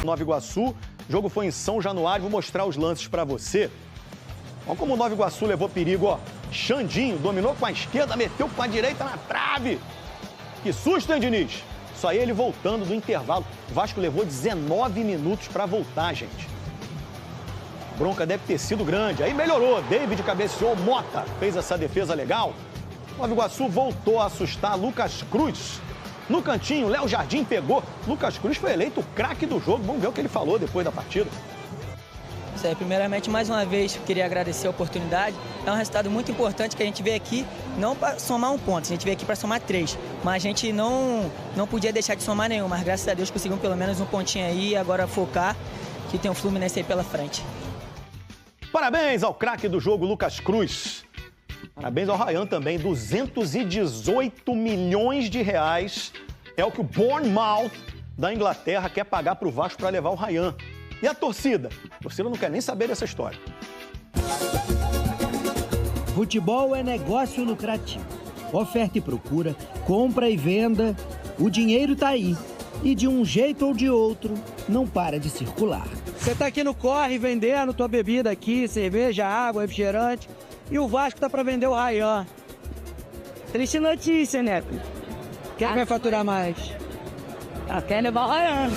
Nova Iguaçu. O jogo foi em São Januário, vou mostrar os lances para você. Olha como o Nova Iguaçu levou perigo, ó. Xandinho dominou com a esquerda, meteu com a direita na trave. Que susto, hein, Diniz? Só aí ele voltando do intervalo. O Vasco levou 19 minutos para voltar, gente. A bronca deve ter sido grande. Aí melhorou. David cabeceou, Mota fez essa defesa legal. O Nova Iguaçu voltou a assustar Lucas Cruz. No cantinho, Léo Jardim pegou. Lucas Cruz foi eleito o craque do jogo. Vamos ver o que ele falou depois da partida. Isso aí, primeiramente, mais uma vez, queria agradecer a oportunidade. É um resultado muito importante que a gente veio aqui não para somar um ponto, a gente veio aqui para somar 3. Mas a gente não podia deixar de somar nenhum, mas graças a Deus conseguimos pelo menos um pontinho aí e agora focar que tem o Fluminense aí pela frente. Parabéns ao craque do jogo, Lucas Cruz. Parabéns ao Ryan também, 218 milhões de reais é o que o Bournemouth da Inglaterra quer pagar para o Vasco para levar o Ryan. E a torcida? A torcida não quer nem saber dessa história. Futebol é negócio lucrativo. Oferta e procura, compra e venda, o dinheiro tá aí. E de um jeito ou de outro, não para de circular. Você tá aqui no corre vendendo tua bebida aqui, cerveja, água, refrigerante. E o Vasco tá para vender o Ryan. Triste notícia, né? Quem vai faturar mais? Quer levar o Ryan.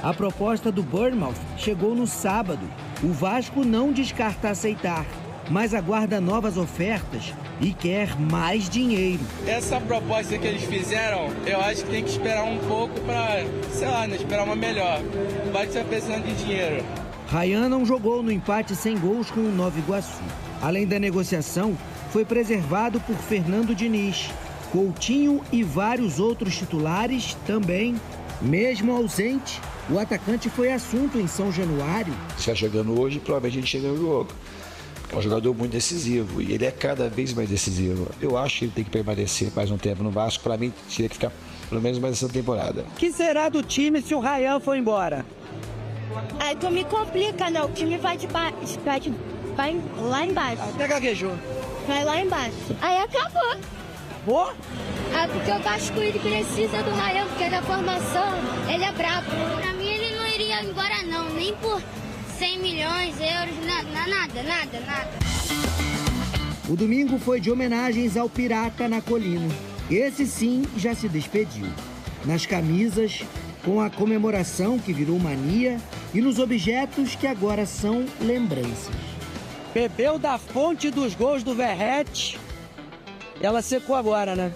A proposta do Bournemouth chegou no sábado. O Vasco não descarta aceitar, mas aguarda novas ofertas e quer mais dinheiro. Essa proposta que eles fizeram, eu acho que tem que esperar um pouco para, sei lá, né, esperar uma melhor. O Vasco está precisando de dinheiro. Ryan não jogou no empate sem gols com o Nova Iguaçu. Além da negociação, foi preservado por Fernando Diniz. Coutinho e vários outros titulares também. Mesmo ausente, o atacante foi assunto em São Januário. Se está chegando hoje, provavelmente a gente chega no jogo. É um jogador muito decisivo e ele é cada vez mais decisivo. Eu acho que ele tem que permanecer mais um tempo no Vasco. Para mim, teria que ficar pelo menos mais essa temporada. O que será do time se o Ryan for embora? Aí tu me complica, né? O time vai lá embaixo. Até gaguejou. Vai lá embaixo. Aí acabou. Acabou? É porque o Vasco ele precisa do Ryan, porque da formação ele é brabo. Pra mim ele não iria embora não, nem por 100 milhões de euros, nada. O domingo foi de homenagens ao Pirata na Colina. Esse sim já se despediu. Nas camisas, com a comemoração que virou mania e nos objetos que agora são lembranças. Bebeu da fonte dos gols do Verratti. Ela secou agora, né?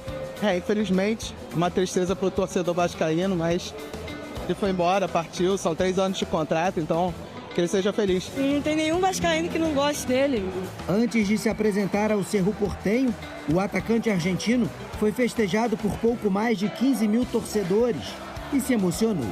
Infelizmente, uma tristeza pro torcedor vascaíno, mas ele foi embora, partiu, são 3 anos de contrato, então que ele seja feliz. Não tem nenhum vascaíno que não goste dele. Antes de se apresentar ao Cerro Porteño, o atacante argentino foi festejado por pouco mais de 15 mil torcedores e se emocionou.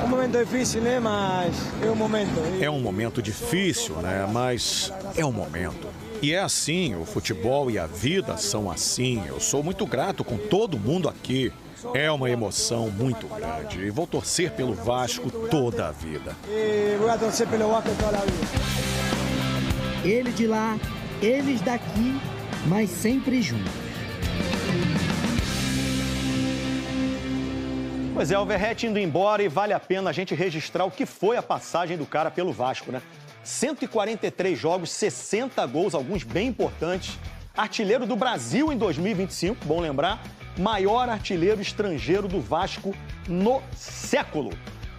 Um momento difícil, né? Mas é um momento. É um momento difícil, né? Mas é um momento. E é assim, o futebol e a vida são assim. Eu sou muito grato com todo mundo aqui. É uma emoção muito grande e vou torcer pelo Vasco toda a vida. E vou torcer pelo Vasco toda a vida. Ele de lá, eles daqui, mas sempre juntos. Pois é, o Verratti indo embora e vale a pena a gente registrar o que foi a passagem do cara pelo Vasco, né? 143 jogos, 60 gols, alguns bem importantes. Artilheiro do Brasil em 2025, bom lembrar. Maior artilheiro estrangeiro do Vasco no século.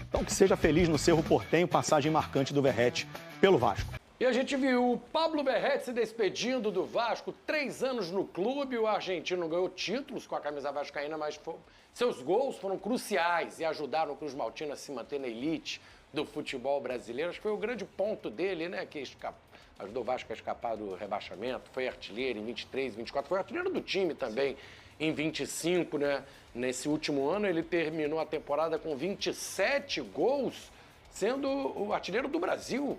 Então que seja feliz no Cerro Porteño, passagem marcante do Verratti pelo Vasco. E a gente viu o Pablo Verratti se despedindo do Vasco, 3 anos no clube, o argentino ganhou títulos com a camisa vascaína, mas seus gols foram cruciais e ajudaram o Cruz Maltino a se manter na elite do futebol brasileiro. Acho que foi o grande ponto dele, né, que ajudou o Vasco a escapar do rebaixamento, foi artilheiro em 23, 24, foi artilheiro do time também em 25, né? Nesse último ano ele terminou a temporada com 27 gols, sendo o artilheiro do Brasil.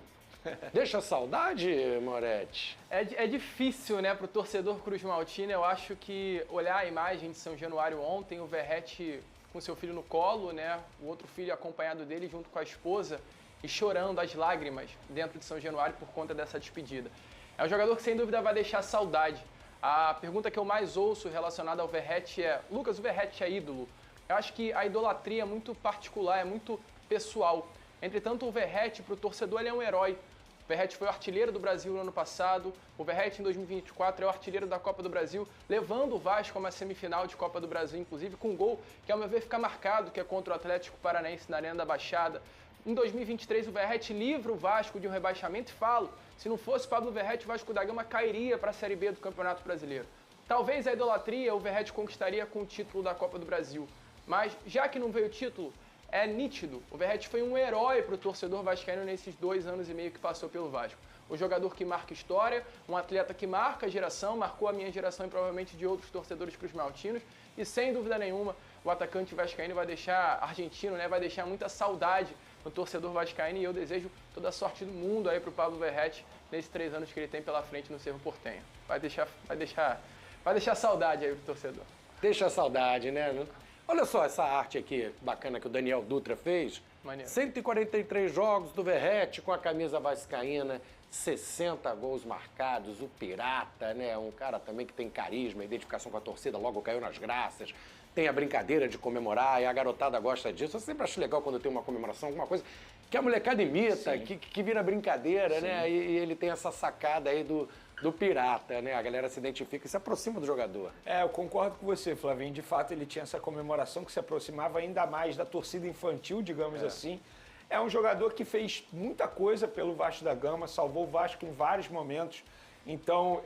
Deixa saudade, Moretti? É difícil, né, para o torcedor Cruz Maltino. Eu acho que olhar a imagem de São Januário ontem, o Verratti com seu filho no colo, né, o outro filho acompanhado dele junto com a esposa e chorando as lágrimas dentro de São Januário por conta dessa despedida. É um jogador que sem dúvida vai deixar saudade. A pergunta que eu mais ouço relacionada ao Verratti é: Lucas, o Verratti é ídolo? Eu acho que a idolatria é muito particular, é muito pessoal. Entretanto, o Verratti, para o torcedor, ele é um herói. O Verratti foi o artilheiro do Brasil no ano passado. O Verratti, em 2024, é o artilheiro da Copa do Brasil, levando o Vasco a uma semifinal de Copa do Brasil, inclusive com um gol que, ao meu ver, fica marcado, que é contra o Atlético Paranaense na Arena da Baixada. Em 2023, o Verratti livra o Vasco de um rebaixamento e falo, se não fosse Pablo Verratti, o Vasco da Gama cairia para a Série B do Campeonato Brasileiro. Talvez a idolatria o Verratti conquistaria com o título da Copa do Brasil. Mas, já que não veio o título, é nítido. O Verratti foi um herói para o torcedor vascaíno nesses 2 anos e meio que passou pelo Vasco. Um jogador que marca história, um atleta que marca a geração, marcou a minha geração e provavelmente de outros torcedores cruzmaltinos. E sem dúvida nenhuma, o atacante vascaíno vai deixar, argentino, né, vai deixar muita saudade no torcedor vascaíno. E eu desejo toda a sorte do mundo aí para o Pablo Verratti nesses 3 anos que ele tem pela frente no Cerro Porteño. Vai deixar saudade aí pro torcedor. Deixa saudade, né? Olha só essa arte aqui bacana que o Daniel Dutra fez. Maneiro. 143 jogos do Verratti com a camisa vascaína, 60 gols marcados, o Pirata, né? Um cara também que tem carisma, identificação com a torcida, logo caiu nas graças. Tem a brincadeira de comemorar e a garotada gosta disso. Eu sempre acho legal quando tem uma comemoração, alguma coisa que a molecada imita, que vira brincadeira, sim, né? E ele tem essa sacada aí do Pirata, né? A galera se identifica e se aproxima do jogador. Eu concordo com você, Flavinho. De fato, ele tinha essa comemoração que se aproximava ainda mais da torcida infantil, digamos assim. É um jogador que fez muita coisa pelo Vasco da Gama, salvou o Vasco em vários momentos. Então,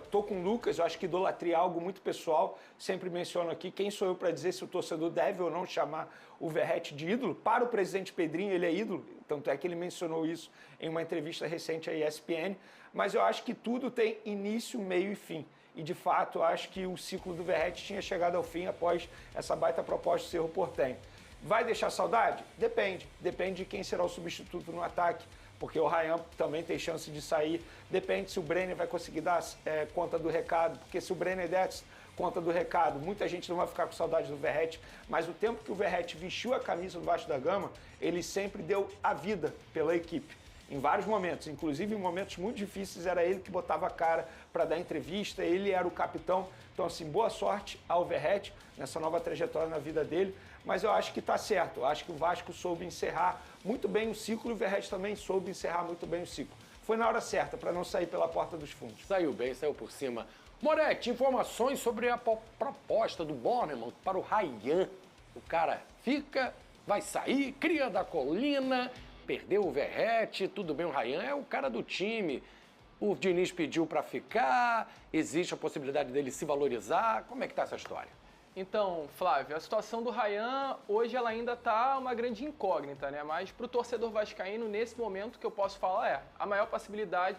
estou com o Lucas, eu acho que idolatria é algo muito pessoal. Sempre menciono aqui, quem sou eu para dizer se o torcedor deve ou não chamar o Verratti de ídolo? Para o presidente Pedrinho, ele é ídolo, tanto é que ele mencionou isso em uma entrevista recente à ESPN. Mas eu acho que tudo tem início, meio e fim. E, de fato, eu acho que o ciclo do Verratti tinha chegado ao fim após essa baita proposta do Cerro Porteño. Vai deixar saudade? Depende. Depende de quem será o substituto no ataque. Porque o Ryan também tem chance de sair. Depende se o Brenner vai conseguir dar conta do recado. Porque se o Brenner der conta do recado, muita gente não vai ficar com saudade do Verratti. Mas o tempo que o Verratti vestiu a camisa do Vasco da Gama, ele sempre deu a vida pela equipe. Em vários momentos, inclusive em momentos muito difíceis, era ele que botava a cara para dar entrevista, ele era o capitão. Então, assim, boa sorte ao Verratti nessa nova trajetória na vida dele. Mas eu acho que está certo. Eu acho que o Vasco soube encerrar muito bem o ciclo e o Verratti também soube encerrar muito bem o ciclo. Foi na hora certa, para não sair pela porta dos fundos. Saiu bem, saiu por cima. Moretti, informações sobre a proposta do Bornemann para o Ryan. O cara fica, vai sair, cria da colina, perdeu o Verratti, tudo bem, o Ryan é o cara do time. O Diniz pediu para ficar, existe a possibilidade dele se valorizar. Como é que está essa história? Então, Flávio, a situação do Ryan hoje ela ainda está uma grande incógnita, né? Mas para o torcedor vascaíno, nesse momento, que eu posso falar a maior possibilidade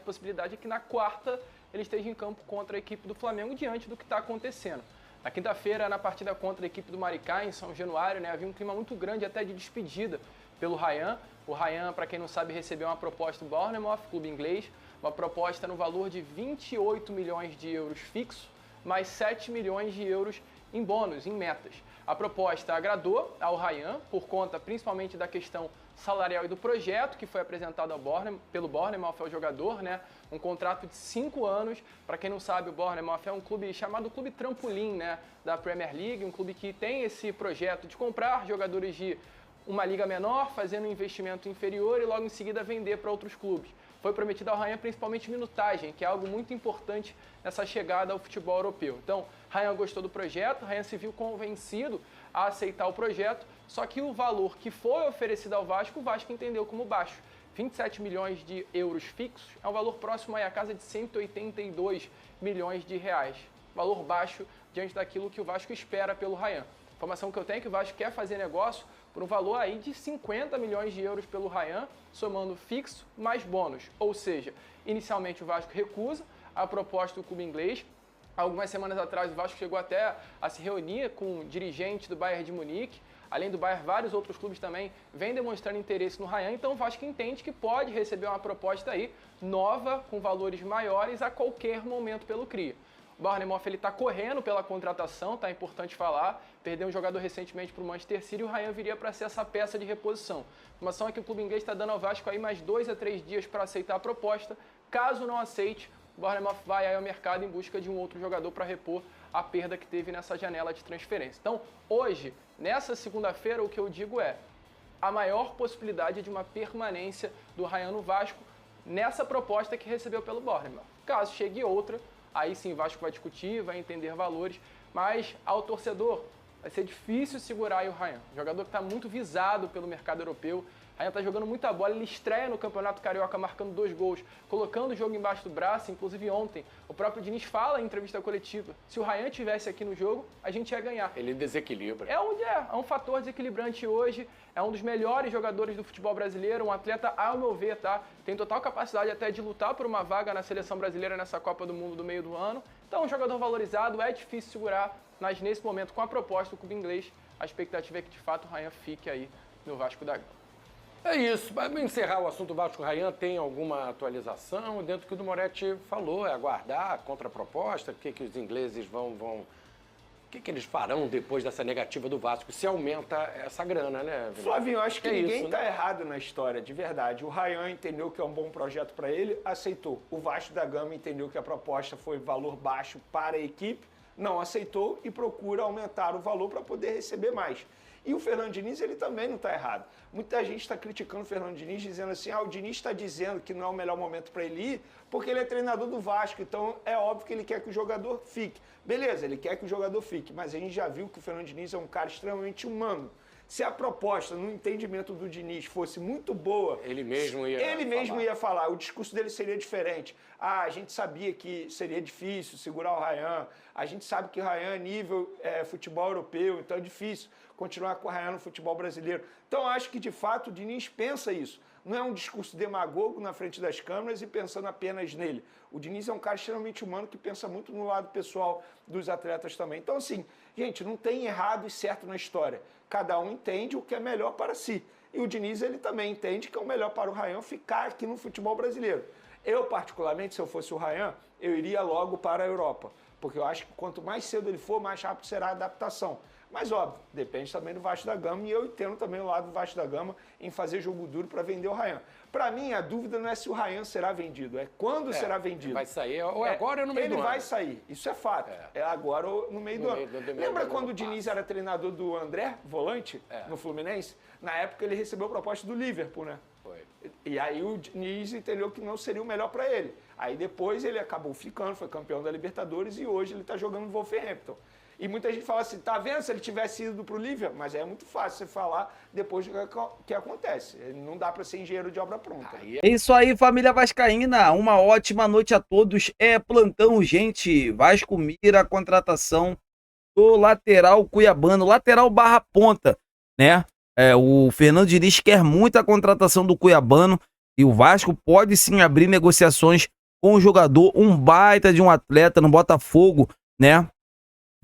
é que na quarta ele esteja em campo contra a equipe do Flamengo diante do que está acontecendo. Na quinta-feira, na partida contra a equipe do Maricá, em São Januário, né? Havia um clima muito grande até de despedida pelo Ryan. O Ryan, para quem não sabe, recebeu uma proposta do Bournemouth, clube inglês, uma proposta no valor de 28 milhões de euros fixo, mais 7 milhões de euros em bônus, em metas. A proposta agradou ao Ryan, por conta principalmente da questão salarial e do projeto que foi apresentado pelo Bournemouth ao jogador, né? Um contrato de 5 anos. Para quem não sabe, o Bournemouth é um clube chamado Clube Trampolim, né? Da Premier League, um clube que tem esse projeto de comprar jogadores de uma liga menor, fazendo um investimento inferior e logo em seguida vender para outros clubes. Foi prometido ao Ryan principalmente minutagem, que é algo muito importante nessa chegada ao futebol europeu. Então, Ryan gostou do projeto, Ryan se viu convencido a aceitar o projeto, só que o valor que foi oferecido ao Vasco, o Vasco entendeu como baixo. 27 milhões de euros fixos é um valor próximo aí à casa de 182 milhões de reais. Valor baixo diante daquilo que o Vasco espera pelo Ryan. A informação que eu tenho é que o Vasco quer fazer negócio por um valor aí de 50 milhões de euros pelo Ryan, somando fixo mais bônus. Ou seja, inicialmente o Vasco recusa a proposta do clube inglês. Algumas semanas atrás o Vasco chegou até a se reunir com dirigentes do Bayern de Munique. Além do Bayern, vários outros clubes também vêm demonstrando interesse no Ryan. Então o Vasco entende que pode receber uma proposta aí nova, com valores maiores a qualquer momento pelo CRIA. O Bournemouth está correndo pela contratação, tá importante falar. Perdeu um jogador recentemente para o Manchester City e o Ryan viria para ser essa peça de reposição. A informação é que o clube inglês está dando ao Vasco aí mais 2 a 3 dias para aceitar a proposta. Caso não aceite, o Bournemouth vai aí ao mercado em busca de um outro jogador para repor a perda que teve nessa janela de transferência. Então, hoje, nessa segunda-feira, o que eu digo é a maior possibilidade de uma permanência do Ryan no Vasco nessa proposta que recebeu pelo Bournemouth. Caso chegue outra, aí sim o Vasco vai discutir, vai entender valores, mas ao torcedor vai ser difícil segurar aí o Ryan. Jogador que está muito visado pelo mercado europeu. Ryan está jogando muita bola, ele estreia no Campeonato Carioca marcando 2 gols, colocando o jogo embaixo do braço. Inclusive ontem, o próprio Diniz fala em entrevista coletiva, se o Ryan estivesse aqui no jogo, a gente ia ganhar. Ele desequilibra. É um fator desequilibrante hoje, é um dos melhores jogadores do futebol brasileiro, um atleta, ao meu ver, tá? Tem total capacidade até de lutar por uma vaga na seleção brasileira nessa Copa do Mundo do meio do ano. Então, um jogador valorizado, é difícil segurar, mas nesse momento, com a proposta do clube inglês, a expectativa é que de fato o Ryan fique aí no Vasco da Gama. É isso. Para encerrar o assunto Vasco Ryan, tem alguma atualização? Dentro do que o Moretti falou, é aguardar a contraproposta, o que os ingleses vão... O que eles farão depois dessa negativa do Vasco, se aumenta essa grana, né? Flavinho, eu acho que ninguém está né? errado na história, de verdade. O Ryan entendeu que é um bom projeto para ele, aceitou. O Vasco da Gama entendeu que a proposta foi valor baixo para a equipe, não aceitou e procura aumentar o valor para poder receber mais. E o Fernando Diniz, ele também não está errado. Muita gente está criticando o Fernando Diniz, dizendo assim, o Diniz está dizendo que não é o melhor momento para ele ir, porque ele é treinador do Vasco, então é óbvio que ele quer que o jogador fique. Beleza, ele quer que o jogador fique, mas a gente já viu que o Fernando Diniz é um cara extremamente humano. Se a proposta, no entendimento do Diniz, fosse muito boa, ele mesmo ia falar, o discurso dele seria diferente. A gente sabia que seria difícil segurar o Ryan, a gente sabe que o Ryan é nível futebol europeu, então é difícil continuar com o Ryan no futebol brasileiro. Então acho que, de fato, o Diniz pensa isso. Não é um discurso demagogo na frente das câmeras e pensando apenas nele. O Diniz é um cara extremamente humano que pensa muito no lado pessoal dos atletas também. Então, assim, gente, não tem errado e certo na história. Cada um entende o que é melhor para si. E o Diniz, ele também entende que é o melhor para o Ryan ficar aqui no futebol brasileiro. Eu, particularmente, se eu fosse o Ryan, eu iria logo para a Europa. Porque eu acho que quanto mais cedo ele for, mais rápido será a adaptação. Mas, óbvio, depende também do Vasco da Gama, e eu entendo também o lado do Vasco da Gama em fazer jogo duro para vender o Ryan. Para mim, a dúvida não é se o Ryan será vendido, é quando será vendido. Vai sair, ou agora ou no meio do ano. Ele vai sair, isso é fato. É agora ou no meio do ano. Lembra quando o Diniz era treinador do André, volante, no Fluminense? Na época ele recebeu a proposta do Liverpool, né? Foi. E aí o Diniz entendeu que não seria o melhor para ele. Aí depois ele acabou ficando, foi campeão da Libertadores e hoje ele está jogando no Wolverhampton. E muita gente fala assim, tá vendo se ele tivesse ido pro Liverpool? Mas é muito fácil você falar depois do que acontece. Não dá para ser engenheiro de obra pronta. É isso aí, família vascaína. Uma ótima noite a todos. É plantão, gente. Vasco mira a contratação do lateral cuiabano, lateral barra ponta, né? O Fernando Diniz quer muito a contratação do cuiabano e o Vasco pode sim abrir negociações com o jogador, um baita de um atleta no Botafogo, né?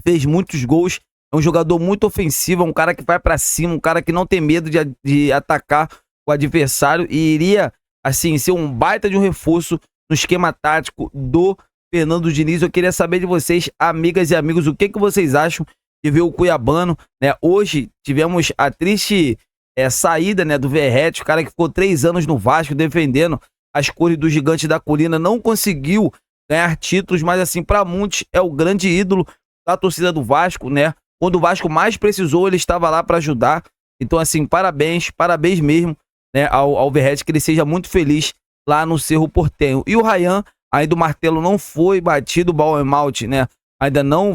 Fez muitos gols, é um jogador muito ofensivo, é um cara que vai pra cima, um cara que não tem medo de atacar o adversário e iria, assim, ser um baita de um reforço no esquema tático do Fernando Diniz. Eu queria saber de vocês, amigas e amigos, o que vocês acham de ver o cuiabano, né? Hoje tivemos a triste saída, né, do Verratti, o cara que ficou 3 anos no Vasco defendendo as cores do Gigante da Colina, não conseguiu ganhar títulos, mas assim, para muitos é o grande ídolo da torcida do Vasco, né? Quando o Vasco mais precisou, ele estava lá para ajudar. Então, assim, parabéns mesmo, né, ao Verratti, que ele seja muito feliz lá no Cerro Porteño. E o Ryan, ainda o martelo não foi batido, o Bournemouth, né? Ainda não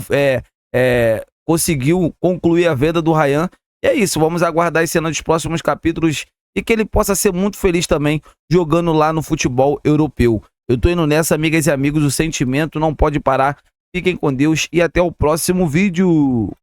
conseguiu concluir a venda do Ryan. E é isso, vamos aguardar esse ano dos próximos capítulos e que ele possa ser muito feliz também jogando lá no futebol europeu. Eu tô indo nessa, amigas e amigos, o sentimento não pode parar. Fiquem com Deus e até o próximo vídeo.